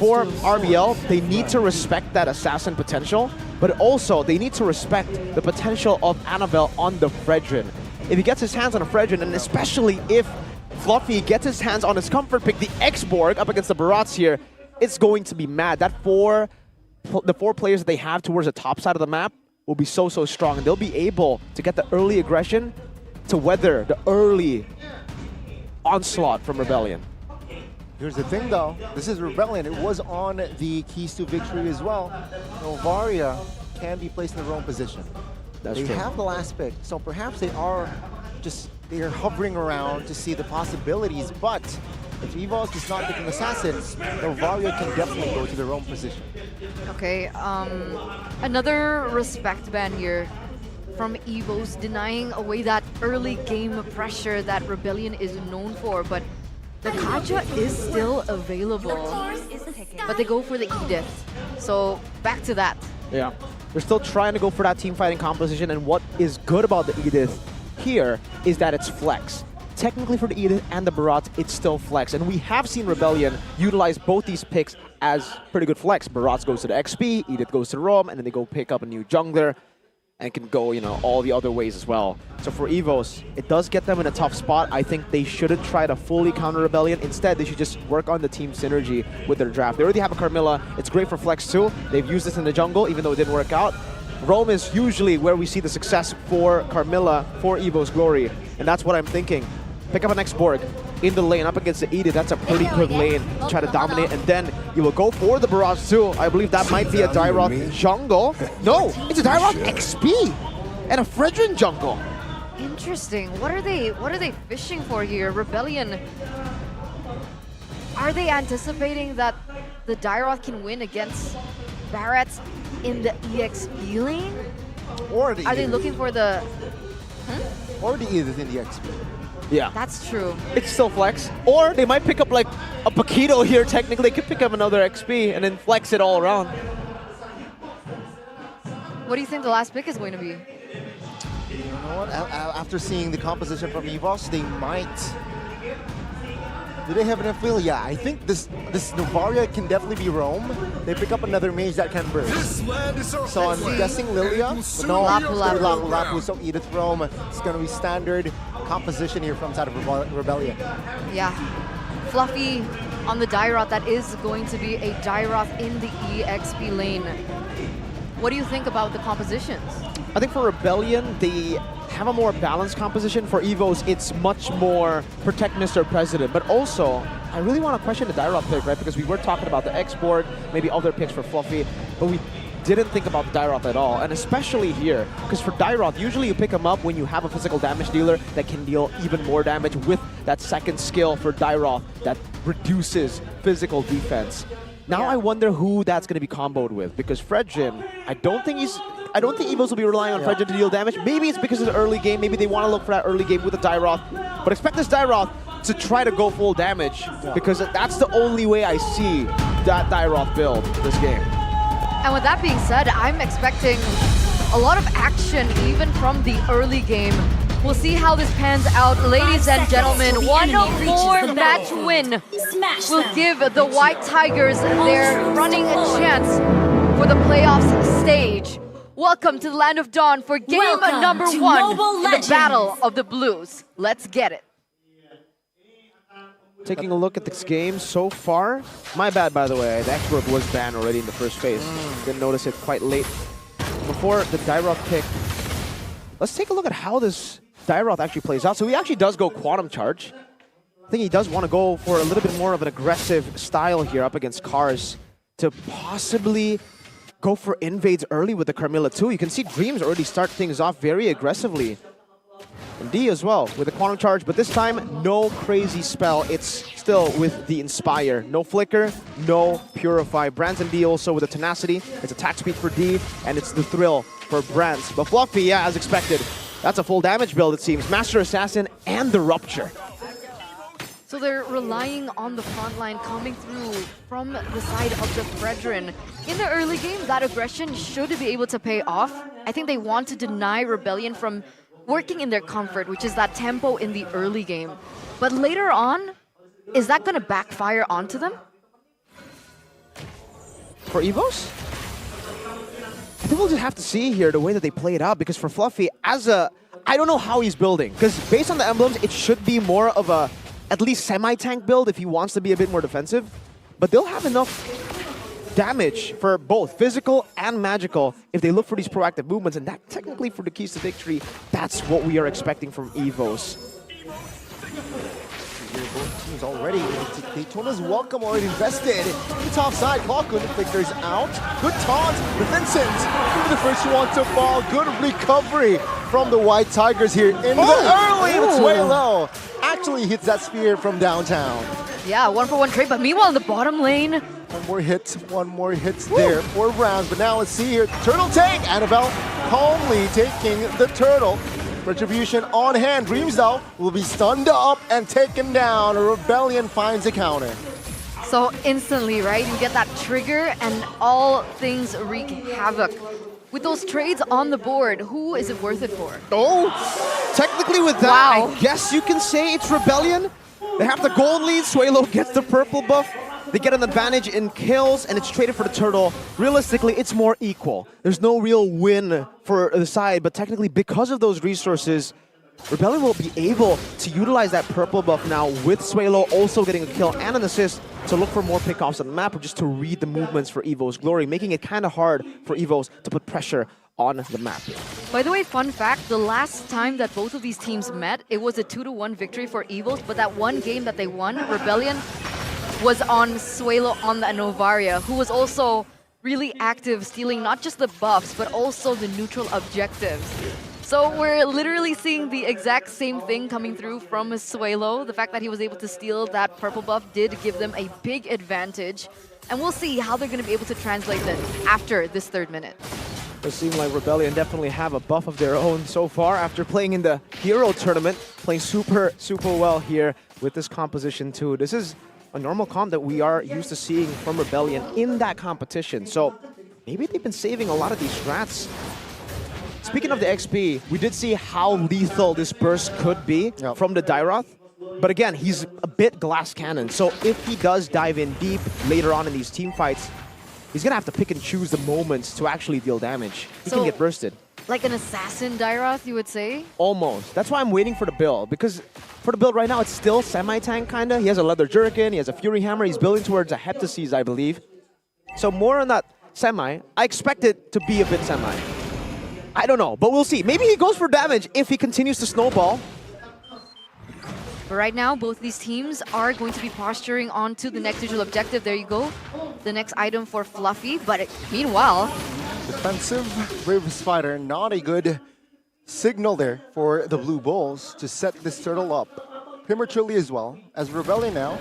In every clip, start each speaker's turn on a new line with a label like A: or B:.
A: for RBL, they need to respect that assassin potential, but also they need to respect the potential of Annabelle on the Fredrin. If he gets his hands on a Fredrin, and especially if Fluffy gets his hands on his comfort pick, the X-Borg up against the Barats here, it's going to be mad. The four players that they have towards the top side of the map will be so strong, and they'll be able to get the early aggression to weather the early onslaught from Rebellion.
B: Here's the thing though, this is Rebellion. It was on the keys to victory as well. Novaria can be placed in the wrong position. They have the last pick, so perhaps they're hovering around to see the possibilities, but if Evos does not pick an assassin, Novaria can definitely go to their own position.
C: Okay, another respect ban here from Evos, denying away that early game pressure that Rebellion is known for, but the Kaja is still available. But they go for the Edith, so back to that.
A: Yeah, they're still trying to go for that team fighting composition, and what is good about the Edith here is that it's flex. Technically for the Edith and the Barat, it's still flex, and we have seen Rebellion utilize both these picks as pretty good flex. Barat goes to the XP, Edith goes to the Rom, and then they go pick up a new jungler, and can go, you know, all the other ways as well. So for Evos, it does get them in a tough spot. I think they shouldn't try to fully counter Rebellion. Instead, they should just work on the team synergy with their draft. They already have a Carmilla. It's great for flex too. They've used this in the jungle, even though it didn't work out. Roam is usually where we see the success for Carmilla, for Evos Glory, and that's what I'm thinking. Pick up an X-Borg in the lane up against the Edith. That's a pretty good lane to try to dominate, and then you will go for the barrage too. I believe that might be a Dairoth jungle. No, it's a Dairoth XP and a Fredrin jungle.
C: Interesting. What are they fishing for here? Rebellion. Are they anticipating that the Dairoth can win against Barats in the EXP lane?
B: Or the
C: Are they looking for the...
B: Or the Edith in the XP.
A: Yeah.
C: That's true.
A: It's still flex. Or they might pick up like a Paquito here. Technically, they could pick up another XP and then flex it all around.
C: What do you think the last pick is going to be?
B: You know what? After seeing the composition from Evos, they might... Do they have enough will? Yeah, I think this Novaria can definitely be Roam. They pick up another mage that can burst. So I'm guessing Lilia, but no, Lapu, so Edith Roam. It's going to be standard composition here from side of Rebellion.
C: Yeah. Fluffy on the Dairoth. That is going to be a Dairoth in the EXP lane. What do you think about the compositions?
A: I think for Rebellion, they have a more balanced composition. For Evos, it's much more protect Mr. President. But also, I really want to question the Dairoth pick, right? Because we were talking about the X-Borg, maybe other picks for Fluffy, but we didn't think about the Dairoth at all. And especially here, because for Dairoth, usually you pick him up when you have a physical damage dealer that can deal even more damage with that second skill for Dairoth that reduces physical defense. Now I wonder who that's going to be comboed with, because Fredrin, I don't think Evos will be relying on Fredrin to deal damage. Maybe it's because it's the early game. Maybe they want to look for that early game with the Dairoth. But expect this Dairoth to try to go full damage, because that's the only way I see that Dairoth build this game.
C: And with that being said, I'm expecting a lot of action even from the early game. We'll see how this pans out. Ladies and gentlemen, one more match win will give the White Tigers their running chance for the playoffs stage. Welcome to the Land of Dawn for game number 1 in the Battle of the Blues. Let's get it.
A: Taking a look at this game so far, my bad by the way, the X-Borg was banned already in the first phase. Didn't notice it quite late. Before the Dairoth pick, let's take a look at how this Dairoth actually plays out. So he actually does go Quantum Charge. I think he does want to go for a little bit more of an aggressive style here up against Cars to possibly go for invades early with the Carmilla too. You can see Dreams already start things off very aggressively. And D as well with the Quantum Charge, but this time no crazy spell. It's still with the Inspire. No Flicker, no Purify. Brands and D also with the Tenacity. It's attack speed for D, and it's the Thrill for Brands. But Fluffy, yeah, as expected. That's a full damage build, it seems. Master Assassin and the Rupture.
C: So they're relying on the front line coming through from the side of the Fredrin. In the early game, that aggression should be able to pay off. I think they want to deny Rebellion from working in their comfort, which is that tempo in the early game. But later on, is that going to backfire onto them?
A: For Evos? I think we'll just have to see here the way that they play it out, because for Fluffy, I don't know how he's building, because based on the emblems, it should be more of a at least semi-tank build if he wants to be a bit more defensive. But they'll have enough damage for both physical and magical if they look for these proactive movements, and that technically for the keys to victory, that's what we are expecting from Evos.
B: Both teams already. Daytona's welcome already invested. The top side, Clockwood flickers out. Good taunt, but Vincent, the first one to fall. Good recovery from the White Tigers here in the early. It's way low. Actually hits that spear from downtown.
C: Yeah, 1-for-1 trade, but meanwhile in the bottom lane,
B: one more hit there for rounds. But now let's see here. Turtle take. Annabelle calmly taking the turtle. Retribution on hand. Dreams, though, will be stunned up and taken down. Rebellion finds a counter.
C: so instantly, right? You get that trigger and all things wreak havoc. With those trades on the board, who is it worth it for?
A: Oh, technically with that,
C: Wow.
A: I guess you can say it's Rebellion. They have the gold lead, Suelo gets the purple buff. They get an advantage in kills, and it's traded for the turtle. Realistically, it's more equal. There's no real win for the side, but technically because of those resources, Rebellion will be able to utilize that purple buff now with Suelo also getting a kill and an assist to look for more pickoffs on the map or just to read the movements for Evos Glory, making it kind of hard for Evos to put pressure on the map.
C: By the way, fun fact, the last time that both of these teams met, it was a 2-1 victory for Evos, but that one game that they won, Rebellion, was on Suelo on the Novaria, who was also really active, stealing not just the buffs, but also the neutral objectives. So we're literally seeing the exact same thing coming through from Suelo. The fact that he was able to steal that purple buff did give them a big advantage. And we'll see how they're going to be able to translate this after this third minute.
A: It seems like Rebellion definitely have a buff of their own so far after playing in the Hero Tournament, playing super well here with this composition too. This is a normal comp that we are used to seeing from Rebellion in that competition. So maybe they've been saving a lot of these strats. Speaking of the XP, we did see how lethal this burst could be from the Dairoth. But again, he's a bit glass cannon. So if he does dive in deep later on in these team fights, he's going to have to pick and choose the moments to actually deal damage. He can get bursted.
C: Like an assassin Dairoth, you would say?
A: Almost. That's why I'm waiting for the build. Because for the build right now, it's still semi-tank kind of. He has a leather jerkin, he has a fury hammer, he's building towards a heptases, I believe. So more on that semi. I expect it to be a bit semi. I don't know, but we'll see. Maybe he goes for damage if he continues to snowball.
C: But right now, both these teams are going to be posturing onto the next digital objective. There you go. The next item for Fluffy. But meanwhile...
B: Defensive Bravest Fighter, not a good signal there for the Blue Bulls to set this turtle up. Prematurely as well. As Rebellion now,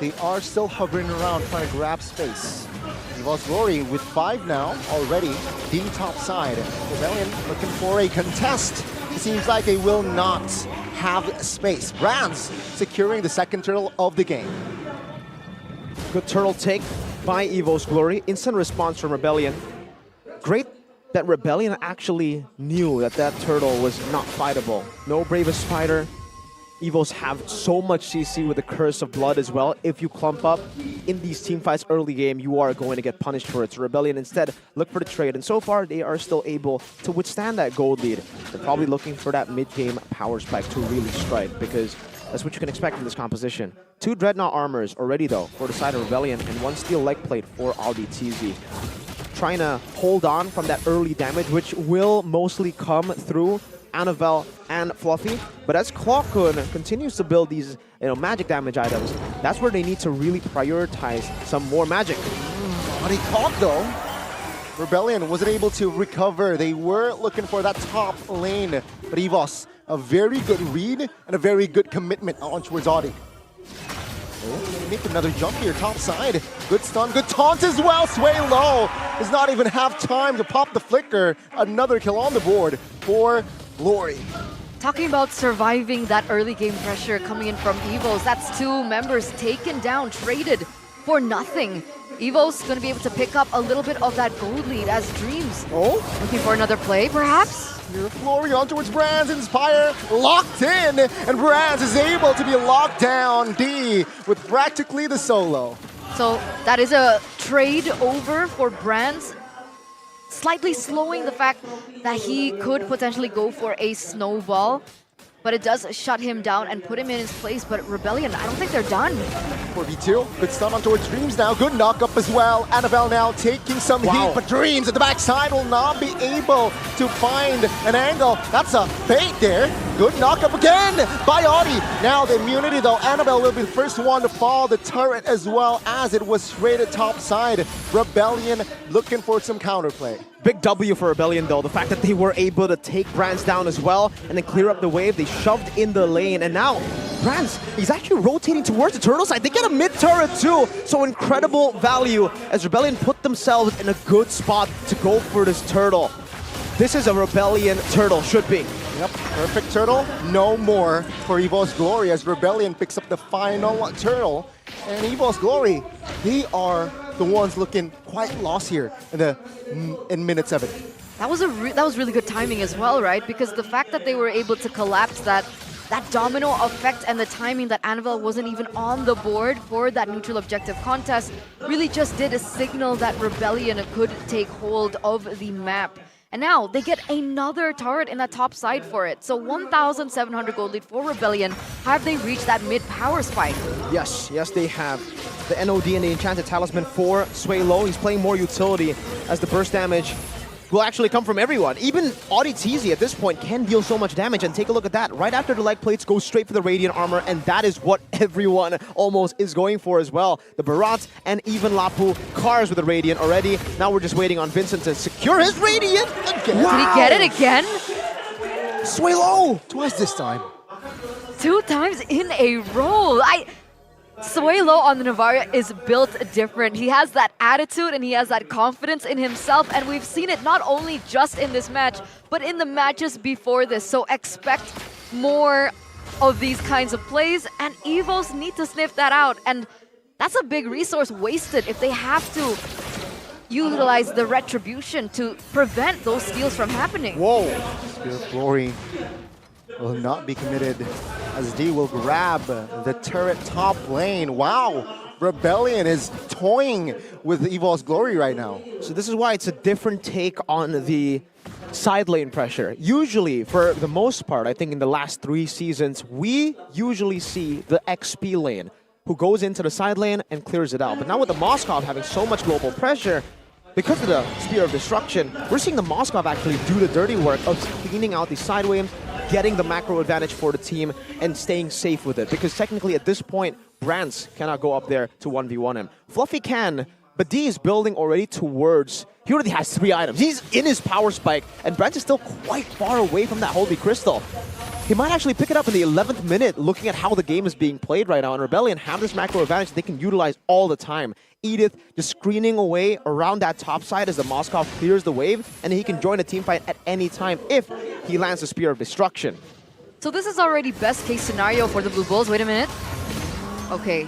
B: they are still hovering around trying to grab space. Evos Glory with 5 now already, the top side. Rebellion looking for a contest. It seems like they will not have space. Brands securing the second turtle of the game.
A: Good turtle take by Evos Glory. Instant response from Rebellion. Great that Rebellion actually knew that that turtle was not fightable. No Bravest Fighter. Evos have so much CC with the Curse of Blood as well. If you clump up in these team fights early game, you are going to get punished for it. So Rebellion instead look for the trade. And so far, they are still able to withstand that gold lead. They're probably looking for that mid-game power spike to really strike, because that's what you can expect in this composition. 2 Dreadnought armors already, though, for the side of Rebellion, and 1 steel leg plate for Aldi TZ. Trying to hold on from that early damage, which will mostly come through Annabelle and Fluffy. But as Clockwood continues to build these magic damage items, that's where they need to really prioritize some more magic.
B: Body caught though. Rebellion wasn't able to recover. They were looking for that top lane. But Evos, a very good read and a very good commitment on towards Audi. Make another jump here, top side. Good stun, good taunt as well. Sway low does not even have time to pop the flicker. Another kill on the board for Glory.
C: Talking about surviving that early game pressure coming in from Evos, that's 2 members taken down, traded for nothing. Evos going to be able to pick up a little bit of that gold lead as Dreams. Looking for another play, perhaps?
B: Here, Glory on towards Brands, Inspire, locked in, and Brands is able to be locked down, D, with practically the solo.
C: So that is a trade over for Brands, slightly slowing the fact that he could potentially go for a snowball. But it does shut him down and put him in his place. But Rebellion, I don't think they're done.
B: 4v2, good stun on towards Dreams now, good knock-up as well. Annabelle now taking some heat, but Dreams at the backside will not be able to find an angle. That's a bait there. Good knock-up again by Audi. Now the immunity though, Annabelle will be the first one to fall. The turret as well as it was rated top side. Rebellion looking for some counterplay.
A: Big W for Rebellion though, the fact that they were able to take Brands down as well and then clear up the wave. They shoved in the lane and now Brands, he's actually rotating towards the turtle side. They get a mid turret too, so incredible value as Rebellion put themselves in a good spot to go for this turtle. This is a Rebellion turtle, should be.
B: Yep, perfect turtle, no more for Evos Glory as Rebellion picks up the final turtle. And Evos Glory, they are the ones looking quite lost here in minute 7.
C: That was really good timing as well, right? Because the fact that they were able to collapse that domino effect and the timing that Annabelle wasn't even on the board for that neutral objective contest really just did a signal that Rebellion could take hold of the map. And now they get another turret in that top side for it. So 1,700 gold lead for Rebellion. Have they reached that mid power spike?
A: Yes, they have. The NOD and the Enchanted Talisman for Sway Low. He's playing more utility as the burst damage will actually come from everyone. Even Audi TZ at this point can deal so much damage, and take a look at that. Right after the leg plates, go straight for the Radiant Armor, and that is what everyone almost is going for as well. The Barat and even Lapu cars with the Radiant already. Now we're just waiting on Vincent to secure his Radiant again.
C: Wow. Did he get it again?
A: Sway Low!
B: Twice this time.
C: 2 times in a row. Sway Low on the Navaria is built different. He has that attitude and he has that confidence in himself, and we've seen it not only just in this match, but in the matches before this. So expect more of these kinds of plays, and Evos need to sniff that out. And that's a big resource wasted if they have to utilize the retribution to prevent those steals from happening.
B: Whoa! Spirit of Glory will not be committed as D will grab the turret top lane. Wow! Rebellion is toying with Evos Glory right now.
A: So this is why it's a different take on the side lane pressure. Usually, for the most part, I think in the last 3 seasons, we usually see the XP lane who goes into the side lane and clears it out. But now with the Moskov having so much global pressure, because of the Spear of Destruction, we're seeing the Moskov actually do the dirty work of cleaning out these side waves, getting the macro advantage for the team, and staying safe with it. Because technically at this point, Brands cannot go up there to 1v1 him. Fluffy can, but D is building already towards... He already has 3 items. He's in his power spike, and Brands is still quite far away from that Holy Crystal. He might actually pick it up in the 11th minute, looking at how the game is being played right now. And Rebellion have this macro advantage they can utilize all the time. Edith just screening away around that top side as the Moskov clears the wave, and he can join a team fight at any time if he lands the Spear of Destruction.
C: So this is already best case scenario for the Blue Bulls. Wait a minute. Okay.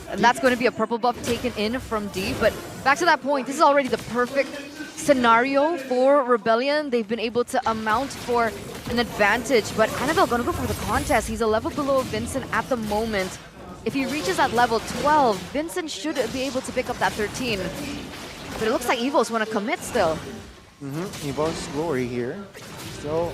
C: And that's going to be a purple buff taken in from D. But back to that point, this is already the perfect scenario for Rebellion. They've been able to amount for an advantage. But Annabelle going to go for the contest. He's a level below Vincent at the moment. If he reaches that level 12, Vincent should be able to pick up that 13. But it looks like Evos want to commit still.
B: Evos Glory here. Still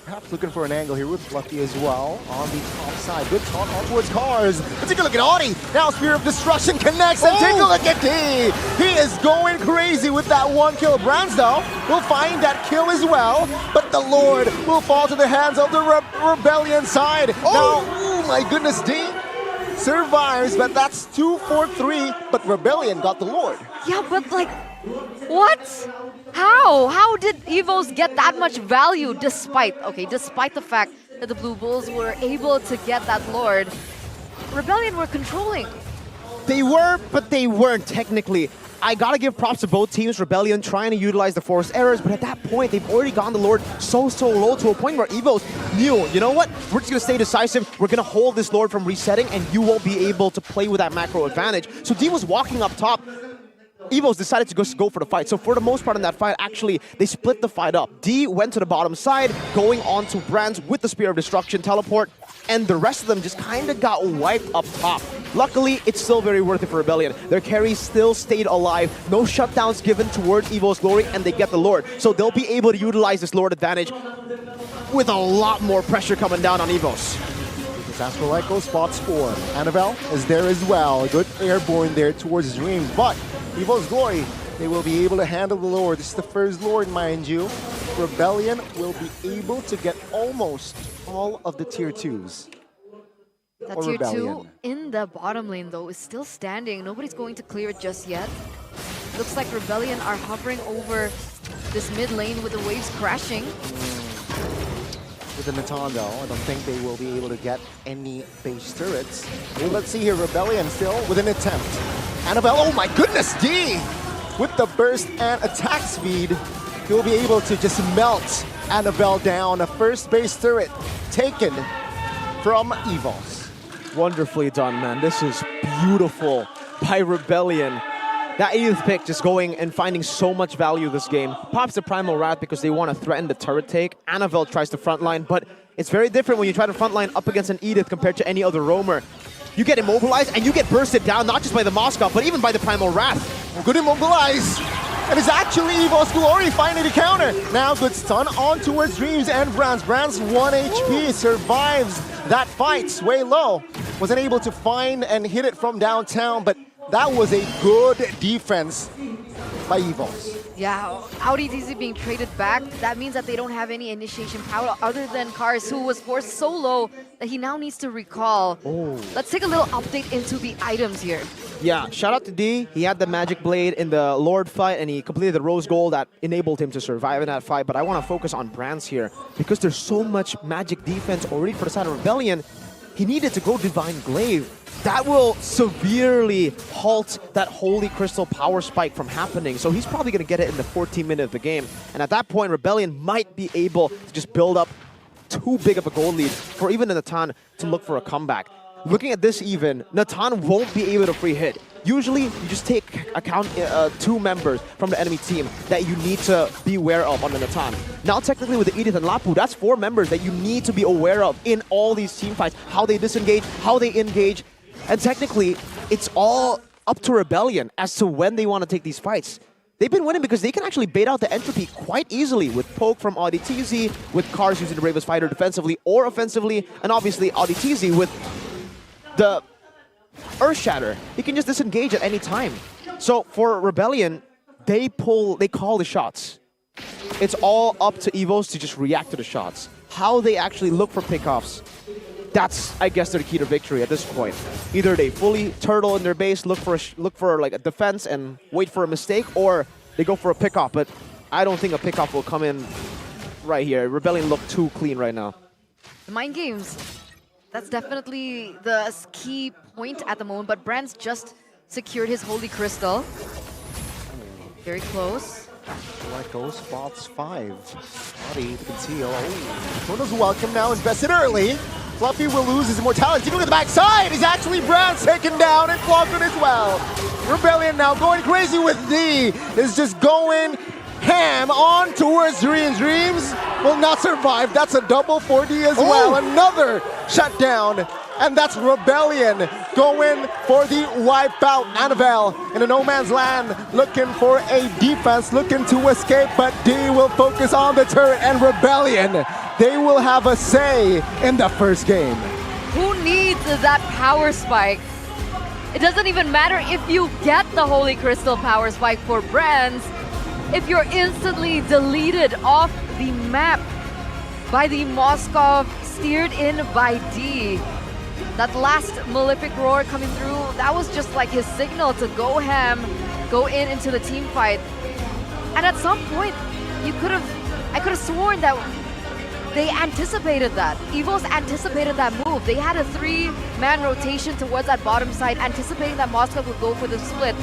B: perhaps looking for an angle here with Fluffy as well on the top side. Good talk on towards cars. But take a look at Audi. Now Spear of Destruction connects, and take a look at D. He is going crazy with that 1 kill. Brands though will find that kill as well, but the Lord will fall to the hands of the Rebellion side. Now, oh my goodness, D survives, but that's 2 for 3, but Rebellion got the Lord.
C: Yeah, but like, what? How? How did Evos get that much value despite the fact that the Blue Bulls were able to get that Lord? Rebellion were controlling.
A: They were, but they weren't technically. I gotta give props to both teams. Rebellion trying to utilize the forced errors, but at that point, they've already gotten the Lord so low to a point where Evos knew, you know what? We're just gonna stay decisive. We're gonna hold this Lord from resetting, and you won't be able to play with that macro advantage. So D was walking up top. Evos decided to go for the fight. So for the most part in that fight, actually, they split the fight up. D went to the bottom side, going on to Brands with the Spear of Destruction teleport, and the rest of them just kind of got wiped up top. Luckily, it's still very worth it for Rebellion. Their carry still stayed alive. No shutdowns given toward Evos Glory, and they get the Lord. So they'll be able to utilize this Lord advantage with a lot more pressure coming down on Evos.
B: Sastralico spots 4. Annabelle is there as well. Good airborne there towards Dreams. But Evos Glory, they will be able to handle the Lord. This is the first Lord, mind you. Rebellion will be able to get almost all of the tier 2s.
C: That tier 2 in the bottom lane, though, is still standing. Nobody's going to clear it just yet. Looks like Rebellion are hovering over this mid lane with the waves crashing.
B: With the Natan, though, I don't think they will be able to get any base turrets. Well, let's see here, Rebellion still with an attempt. Annabelle, oh my goodness, D! With the burst and attack speed, he'll be able to just melt Annabelle down. A first base turret taken from Evos.
A: Wonderfully done, man. This is beautiful by Rebellion. That 80th pick just going and finding so much value this game. Pops the Primal Wrath because they want to threaten the turret take. Annabelle tries to frontline, but it's very different when you try to frontline up against an Edith compared to any other roamer. You get immobilized and you get bursted down, not just by the Moskov, but even by the Primal Wrath.
B: Good immobilize. And it's actually Evos Glory finding the counter. Now good stun on towards Dreams and Brands. Brands 1 HP survives that fight. Sway low. Wasn't able to find and hit it from downtown, but that was a good defense by Evos.
C: Yeah, Audi DZ being traded back, that means that they don't have any initiation power other than Kars, who was forced so low that he now needs to recall.
A: Oh.
C: Let's take a little update into the items here.
A: Yeah, shout out to D. He had the Magic Blade in the Lord fight, and he completed the Rose Gold that enabled him to survive in that fight. But I want to focus on Brands here, because there's so much magic defense already for the side of Rebellion. He needed to go Divine Glaive. That will severely halt that Holy Crystal power spike from happening. So he's probably going to get it in the 14th minute of the game. And at that point, Rebellion might be able to just build up too big of a goal lead for even Natan to look for a comeback. Looking at this even, Natan won't be able to free hit. Usually, you just take account 2 members from the enemy team that you need to be aware of on the Natan. Now, technically, with the Edith and Lapu, that's 4 members that you need to be aware of in all these team fights. How they disengage, how they engage. And technically, it's all up to Rebellion as to when they want to take these fights. They've been winning because they can actually bait out the entropy quite easily with poke from Audi TZ, with Kars using the Bravest Fighter defensively or offensively, and obviously Audi TZ with the Earth Shatter. He can just disengage at any time. So for Rebellion, they call the shots. It's all up to Evos to just react to the shots. How they actually look for pickoffs, that's, I guess, their key to victory at this point. Either they fully turtle in their base, look for like a defense and wait for a mistake, or they go for a pickoff. But I don't think a pickoff will come in right here. Rebellion look too clean right now.
C: The mind games, that's definitely the key point at the moment, but Brands just secured his Holy Crystal. Very close.
B: Echo spots 5. Audi to conceal. Oh, Tono's welcome now, invested early. Fluffy will lose his immortality. Taking to the backside. He's actually Brands taken down and Flockton as well. Rebellion now going crazy with D. Is just going ham on towards Dreams. Dreams will not survive. That's a double 4D as well. Another shutdown. And that's Rebellion going for the wipeout. Annabelle in a no man's land, looking for a defense, looking to escape, but D will focus on the turret, and Rebellion, they will have a say in the first game.
C: Who needs that power spike? It doesn't even matter if you get the Holy Crystal power spike for Brands. If you're instantly deleted off the map by the Moskov, steered in by D. That last Malefic Roar coming through, that was just like his signal to go ham, go into the team fight. And at some point, I could have sworn that they anticipated that. Evos anticipated that move. They had a 3-man rotation towards that bottom side, anticipating that Moskov would go for the split.